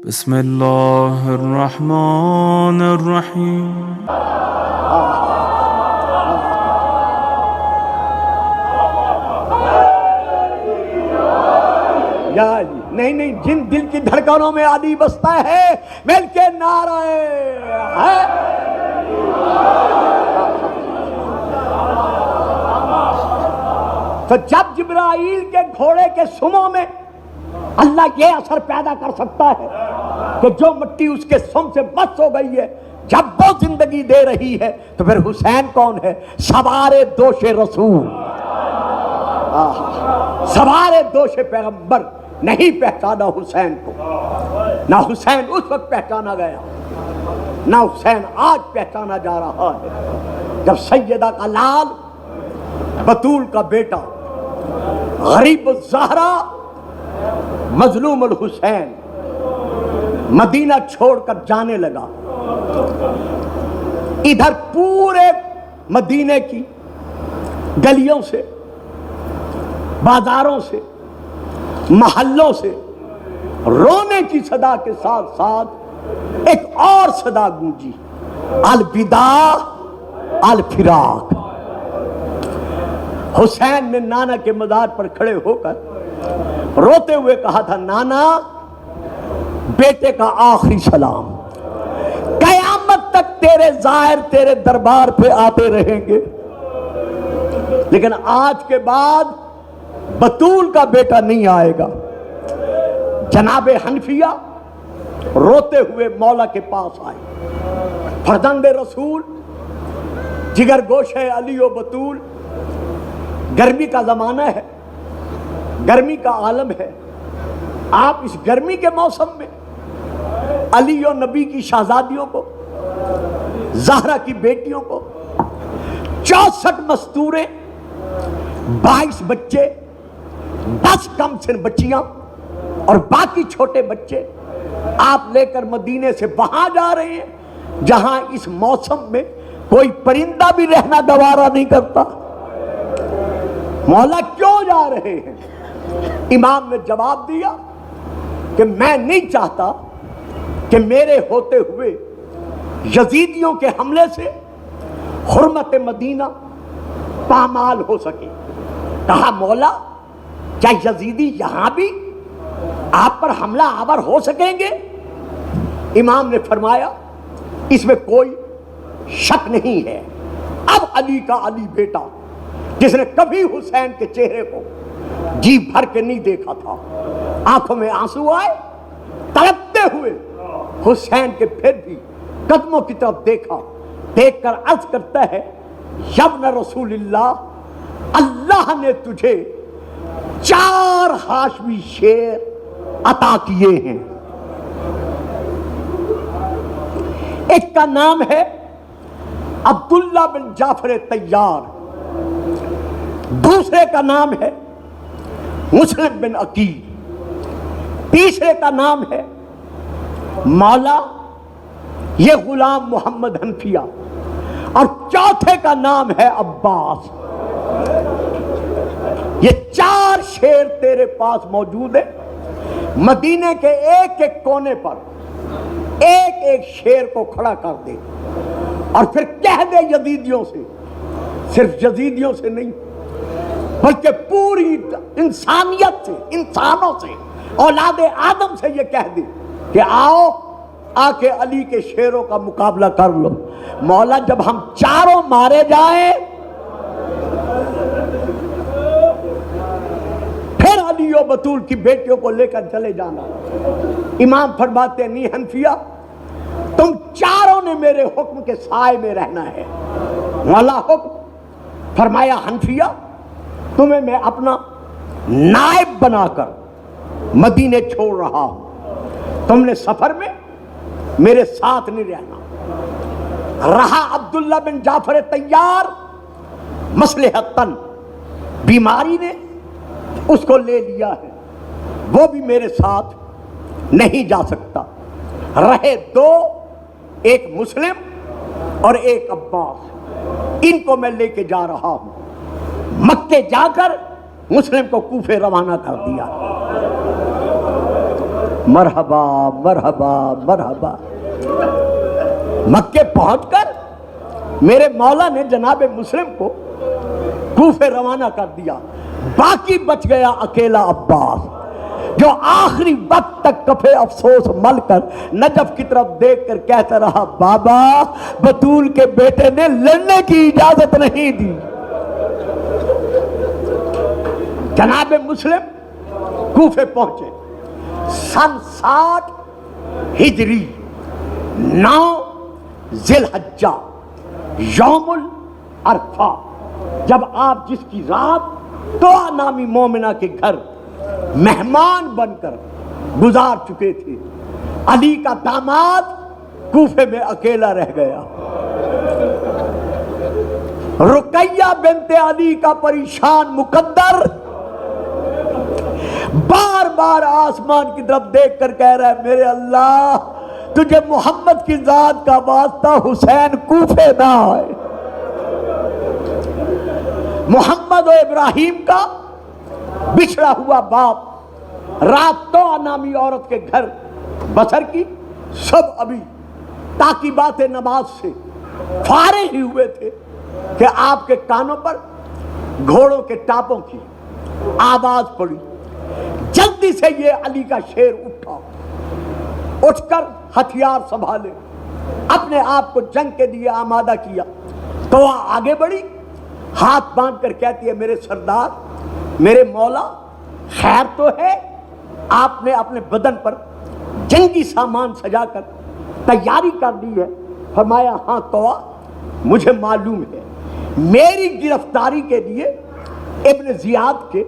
بسم اللہ الرحمن الرحیم۔ نہیں جن دل کی دھڑکنوں میں علی بستا ہے مل کے نعرہ ہے۔ تو جب جبرائیل کے گھوڑے کے سموں میں اللہ یہ اثر پیدا کر سکتا ہے کہ جو مٹی اس کے سم سے بس ہو گئی ہے جب وہ زندگی دے رہی ہے، تو پھر حسین کون ہے؟ سوار دوش رسول، سوار دوش پیغمبر۔ نہیں پہچانا حسین کو، نہ حسین اس وقت پہچانا گیا، نہ حسین آج پہچانا جا رہا ہے جب سیدہ کا لال، بطول کا بیٹا، غریب الزہرا، مظلوم الحسین مدینہ چھوڑ کر جانے لگا۔ ادھر پورے مدینے کی گلیوں سے، بازاروں سے، محلوں سے رونے کی صدا کے ساتھ ساتھ ایک اور صدا گونجی، الوداع الفراق۔ حسین نے نانا کے مزار پر کھڑے ہو کر روتے ہوئے کہا تھا، نانا بیٹے کا آخری سلام، قیامت تک تیرے زائر تیرے دربار پہ آتے رہیں گے، لیکن آج کے بعد بطول کا بیٹا نہیں آئے گا۔ جناب حنفیہ روتے ہوئے مولا کے پاس آئے، فرزند رسول، جگر گوشہ علی و بطول، گرمی کا زمانہ ہے، گرمی کا عالم ہے، آپ اس گرمی کے موسم میں علی و نبی کی شہزادیوں کو، زہرا کی بیٹیوں کو، 64 مستوریں، 22 بچے، 10 کم سن بچیاں اور باقی چھوٹے بچے آپ لے کر مدینے سے وہاں جا رہے ہیں جہاں اس موسم میں کوئی پرندہ بھی رہنا گوارا نہیں کرتا۔ مولا کیوں جا رہے ہیں؟ امام نے جواب دیا کہ میں نہیں چاہتا کہ میرے ہوتے ہوئے یزیدیوں کے حملے سے حرمت مدینہ پامال ہو سکے۔ کہا مولا کیا یزیدی یہاں بھی آپ پر حملہ آور ہو سکیں گے؟ امام نے فرمایا اس میں کوئی شک نہیں ہے۔ اب علی کا علی بیٹا، جس نے کبھی حسین کے چہرے کو جی بھر کے نہیں دیکھا تھا، آنکھوں میں آنسو آئے، تڑپتے ہوئے حسین کے پھر بھی قدموں کی طرف دیکھا، دیکھ کر عرض کرتا ہے، یبن رسول اللہ، اللہ نے تجھے 4 ہاشمی شیر عطا کیے ہیں۔ ایک کا نام ہے عبداللہ بن جعفر طیار، دوسرے کا نام ہے مسلم بن عقیل، تیسرے کا نام ہے مولا یہ غلام محمد حنفیہ، اور چوتھے کا نام ہے عباس۔ یہ 4 شیر تیرے پاس موجود ہیں، مدینے کے ایک ایک کونے پر ایک ایک شیر کو کھڑا کر دے اور پھر کہہ دے یزیدیوں سے، صرف یزیدیوں سے نہیں بلکہ پوری انسانیت سے، انسانوں سے، اولاد آدم سے یہ کہہ دے کہ آؤ آ کے علی کے شیروں کا مقابلہ کر لو۔ مولا جب ہم چاروں مارے جائیں پھر علی و بطول کی بیٹیوں کو لے کر چلے جانا۔ امام فرماتے ہیں نہیں حنفیہ، تم چاروں نے میرے حکم کے سائے میں رہنا ہے۔ مولا حکم فرمایا، حنفیہ تمہیں میں اپنا نائب بنا کر مدینے چھوڑ رہا ہوں، تم نے سفر میں میرے ساتھ نہیں رہنا۔ رہا عبداللہ بن جعفر طیار، مصلحتاً بیماری نے اس کو لے لیا ہے، وہ بھی میرے ساتھ نہیں جا سکتا۔ رہے 2، ایک مسلم اور ایک عباس، ان کو میں لے کے جا رہا ہوں۔ مکے جا کر مسلم کو کوفے روانہ کر دیا۔ مرحبا مرحبا مرحبا۔ مکے پہنچ کر میرے مولا نے جناب مسلم کو کوفے روانہ کر دیا، باقی بچ گیا اکیلا عباس، جو آخری وقت تک کفے افسوس مل کر نجف کی طرف دیکھ کر کہتا رہا، بابا بطول کے بیٹے نے لڑنے کی اجازت نہیں دی۔ جناب مسلم کوفے پہنچے، سن 60 ہجری 9 ذی الحجہ یوم العرفہ، جب آپ جس کی رات طوع نامی مومنہ کے گھر مہمان بن کر گزار چکے تھے، علی کا داماد کوفے میں اکیلا رہ گیا۔ رقیہ بنت علی کا پریشان مقدر بار بار آسمان کی طرف دیکھ کر کہہ رہا ہے، میرے اللہ تجھے محمد کی ذات کا واسطہ حسین کوفے نہ آئے۔ محمد و ابراہیم کا بچھڑا ہوا باپ رات طوع نامی عورت کے گھر بسر کی، سب ابھی تاکیبات نماز سے فارغ ہی ہوئے تھے کہ آپ کے کانوں پر گھوڑوں کے ٹاپوں کی آواز پڑی۔ جلدی سے یہ علی کا شیر اٹھا، اٹھ کر ہتھیار سنبھالے، اپنے آپ کو جنگ کے لیے آمادہ کیا۔ تو وہ آگے بڑھی، ہاتھ باندھ کر کہتی ہے، میرے سردار، میرے مولا، خیر تو ہے؟ آپ نے اپنے بدن پر جنگی سامان سجا کر تیاری کر دی ہے؟ فرمایا، ہاں توآ، مجھے معلوم ہے میری گرفتاری کے لیے ابن زیاد کے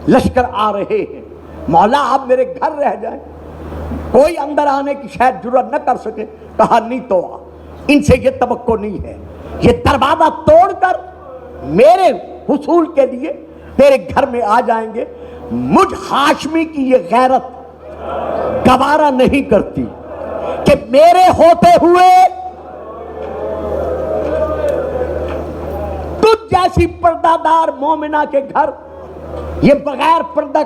لشکر آ رہے ہیں، مولا آپ میرے گھر رہ جائیں، کوئی اندر آنے کی شاید جرات نہ کر سکے۔ کہا، نہیں توآ، ان سے یہ توقع نہیں ہے، یہ دروازہ توڑ کر میرے حصول کے لیے تیرے گھر میں آ جائیں گے۔ مجھ ہاشمی کی یہ غیرت گوارا نہیں کرتی کہ میرے ہوتے ہوئے تجھ جیسی پردہ دار مومنہ کے گھر یہ بغیر پردہ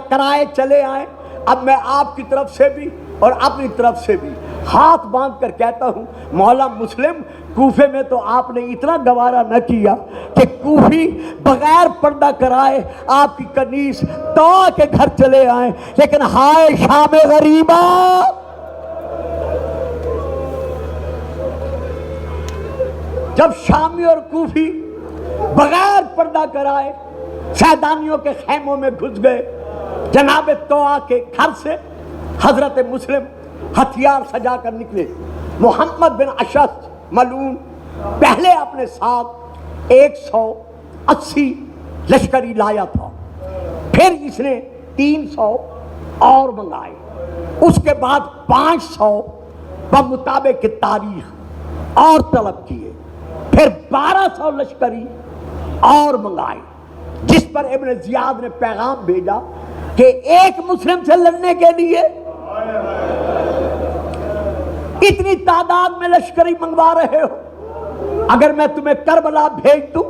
کرائے چلے آئیں۔ اب میں آپ کی طرف سے بھی اور اپنی طرف سے بھی ہاتھ باندھ کر کہتا ہوں، مولا مسلم، کوفے میں تو آپ نے اتنا گوارا نہ کیا کہ کوفی بغیر پردہ کرائے آپ کی کنیز طوع کے گھر چلے آئیں، لیکن ہائے شام غریبہ، جب شامی اور کوفی بغیر پردہ کرائے سیدانیوں کے خیموں میں گھس گئے، جناب طوع کے گھر سے حضرت مسلم ہتھیار سجا کر نکلے۔ محمد بن اشعث ملعون پہلے اپنے ساتھ 180 لشکری لایا تھا، پھر اس نے 300 اور منگائے، اس کے بعد 500 بمطابق تاریخ اور طلب کیے، پھر 1200 لشکری اور منگائے، جس پر ابن زیاد نے پیغام بھیجا کہ ایک مسلم سے لڑنے کے لیے اتنی تعداد میں لشکری منگوا رہے ہو، اگر میں تمہیں کربلا بھیج دوں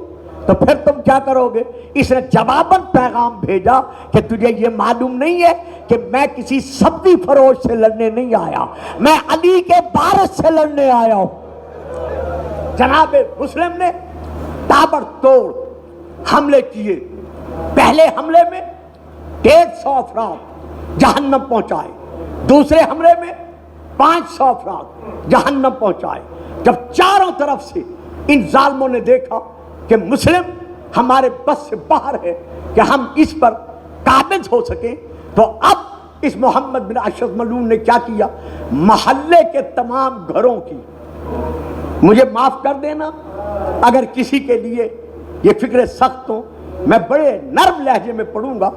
تو پھر تم کیا کرو گے؟ اس نے جواباً پیغام بھیجا کہ تجھے یہ معلوم نہیں ہے کہ میں کسی سبزی فروش سے لڑنے نہیں آیا، میں علی کے وارث سے لڑنے آیا ہوں۔ جناب مسلم نے تابڑ توڑ حملے کیے، پہلے حملے میں 150 افراد جہنم پہنچائے، دوسرے حملے میں 500 افراد جہنم پہنچائے۔ جب چاروں طرف سے ان ظالموں نے دیکھا کہ مسلم ہمارے بس سے باہر ہے کہ ہم اس پر قابض ہو سکیں، تو اب اس محمد بن اشعث ملعون نے کیا کیا؟ محلے کے تمام گھروں کی، مجھے معاف کر دینا اگر کسی کے لیے یہ فکر سخت ہوں، میں بڑے نرم لہجے میں پڑھوں گا،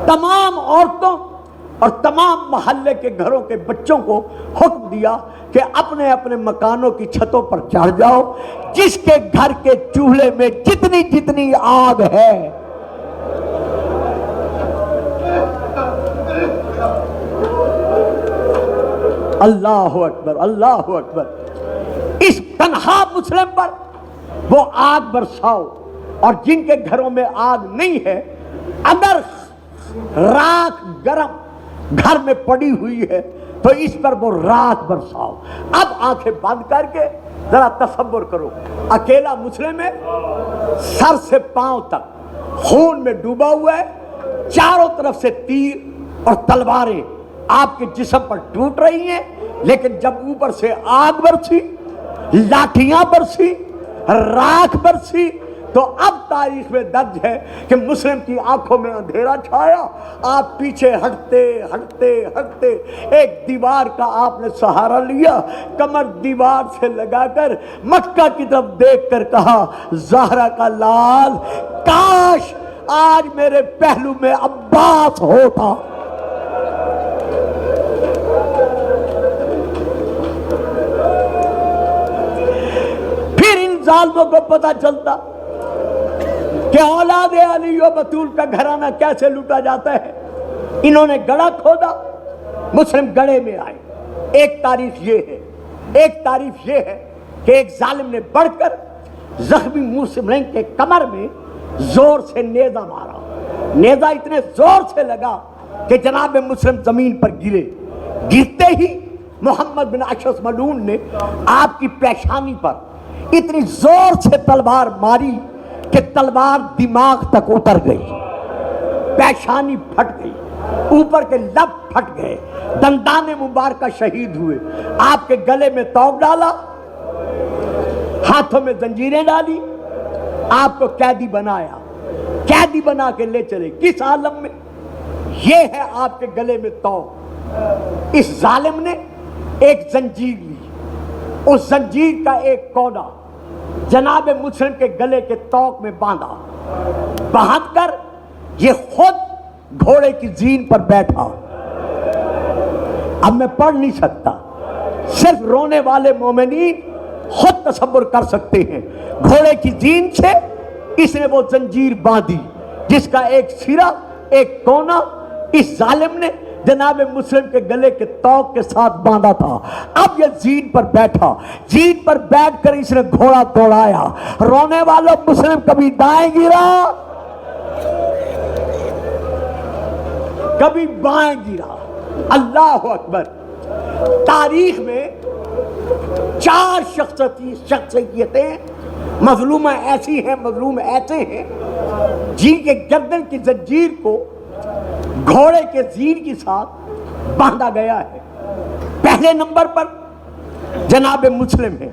تمام عورتوں اور تمام محلے کے گھروں کے بچوں کو حکم دیا کہ اپنے اپنے مکانوں کی چھتوں پر چڑھ جاؤ، جس کے گھر کے چولہے میں جتنی جتنی آگ ہے اللہ اکبر اللہ اکبر، اس تنہا مسلم پر وہ آگ برساؤ، اور جن کے گھروں میں آگ نہیں ہے اگر راکھ گرم گھر میں پڑی ہوئی ہے تو اس پر وہ رات برساؤ۔ اب آنکھیں بند کر کے ذرا تصور کرو، اکیلا مسلم ہے، سر سے پاؤں تک خون میں ڈوبا ہوا ہے، چاروں طرف سے تیر اور تلواریں آپ کے جسم پر ٹوٹ رہی ہیں، لیکن جب اوپر سے آگ برسی، لاٹھیاں برسی، راکھ برسی، تو اب تاریخ میں درج ہے کہ مسلم کی آنکھوں میں اندھیرا چھایا، آپ پیچھے ہٹتے ہٹتے ہٹتے ایک دیوار کا آپ نے سہارا لیا، کمر دیوار سے لگا کر مکہ کی طرف دیکھ کر کہا، زہرا کا لال کاش آج میرے پہلو میں عباس ہوتا۔ پھر ان ظالموں کو پتہ چلتا کہ اولاد علی و بطول کا گھرانہ کیسے لوٹا جاتا ہے۔ انہوں نے گڑھا کھودا، مسلم گڑھے میں آئے۔ ایک تعریف یہ ہے کہ ایک ظالم نے بڑھ کر زخمی مسلم کے کمر میں زور سے نیزہ مارا، نیزہ اتنے زور سے لگا کہ جناب مسلم زمین پر گرتے ہی محمد بن اشعث ملعون نے آپ کی پیشانی پر اتنی زور سے تلوار ماری کہ تلوار دماغ تک اتر گئی، پیشانی پھٹ گئی، اوپر کے لب پھٹ گئے، دندان مبارکہ شہید ہوئے۔ آپ کے گلے میں توق ڈالا، ہاتھوں میں زنجیریں ڈالی، آپ کو قیدی بنایا، قیدی بنا کے لے چلے۔ کس عالم میں؟ یہ ہے آپ کے گلے میں توق۔ اس ظالم نے ایک زنجیر لی، اس زنجیر کا ایک کونا جناب مسلم کے گلے کے توق میں باندھا، باندھ کر یہ خود گھوڑے کی زین پر بیٹھا۔ اب میں پڑھ نہیں سکتا، صرف رونے والے مومنین خود تصور کر سکتے ہیں۔ گھوڑے کی زین سے اس نے وہ زنجیر باندھی جس کا ایک سرا ایک کونا اس ظالم نے جناب مسلم کے گلے کے توق کے ساتھ باندھا تھا۔ اب یہ زین پر بیٹھا، زین پر بیٹھ کر اس نے گھوڑا دوڑایا۔ رونے والوں، مسلم کبھی دائیں گرا، کبھی بائیں گرا۔ اللہ اکبر۔ تاریخ میں 4 شخصیتیں مظلومہ ایسی ہیں، مظلوم ایسے ہیں جن کے گردن کی زنجیر کو گھوڑے کے زین کے ساتھ باندھا گیا ہے۔ پہلے نمبر پر جناب مسلم ہے،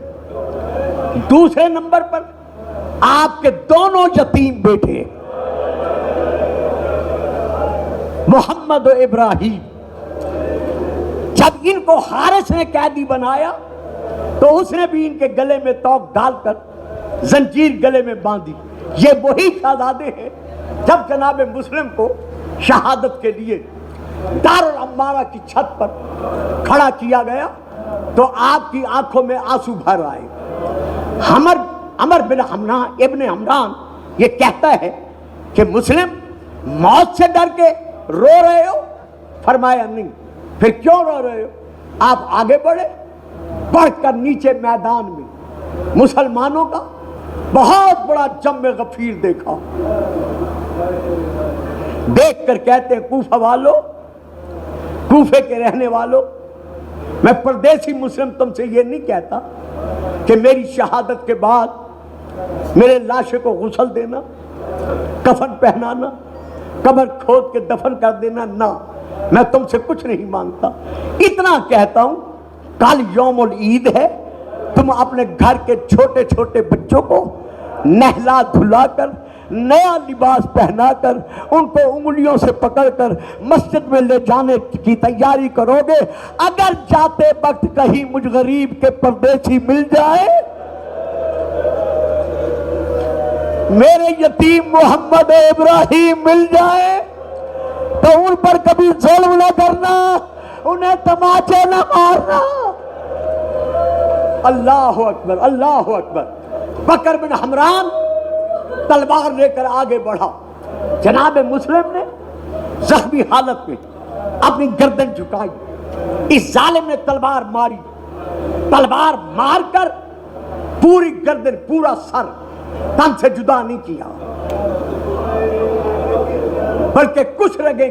دوسرے نمبر پر آپ کے دونوں یتیم بیٹے محمد و ابراہیم۔ جب ان کو حارث نے قیدی بنایا تو اس نے بھی ان کے گلے میں توق ڈال کر زنجیر گلے میں باندھی۔ یہ وہی شہزادے ہیں جب جناب مسلم کو شہادت کے لیے دار العمارہ کی چھت پر کھڑا کیا گیا تو آپ کی آنکھوں میں آنسو بھر آئے۔ عمر بن ابن حمران یہ کہتا ہے کہ مسلم موت سے ڈر کے رو رہے ہو؟ فرمایا نہیں۔ پھر کیوں رو رہے ہو؟ آپ آگے بڑھ کر نیچے میدان میں مسلمانوں کا بہت بڑا جم غفیر دیکھا، دیکھ کر کہتے ہیں کوفہ والو، کوفے کے رہنے والو، میں پردیسی مسلم تم سے یہ نہیں کہتا کہ میری شہادت کے بعد میرے لاشے کو غسل دینا، کفن پہنانا، قبر کھود کے دفن کر دینا، نہ، میں تم سے کچھ نہیں مانگتا۔ اتنا کہتا ہوں کل یوم العید ہے، تم اپنے گھر کے چھوٹے چھوٹے بچوں کو نہلا دھلا کر نیا لباس پہنا کر ان کو انگلیوں سے پکڑ کر مسجد میں لے جانے کی تیاری کرو گے۔ اگر جاتے وقت کہیں مجھ غریب کے پردیسی مل جائے، میرے یتیم محمد ابراہیم مل جائے، تو ان پر کبھی ظلم نہ کرنا، انہیں تماچے نہ مارنا۔ اللہ اکبر، اللہ اکبر۔ بکر بن حمران تلوار لے کر آگے بڑھا، جناب مسلم نے زخمی حالت میں اپنی گردن جھکائی، اس ظالم نے تلوار ماری، تلوار مار کر پوری گردن پورا سر تن سے جدا نہیں کیا، بلکہ کچھ رگیں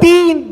3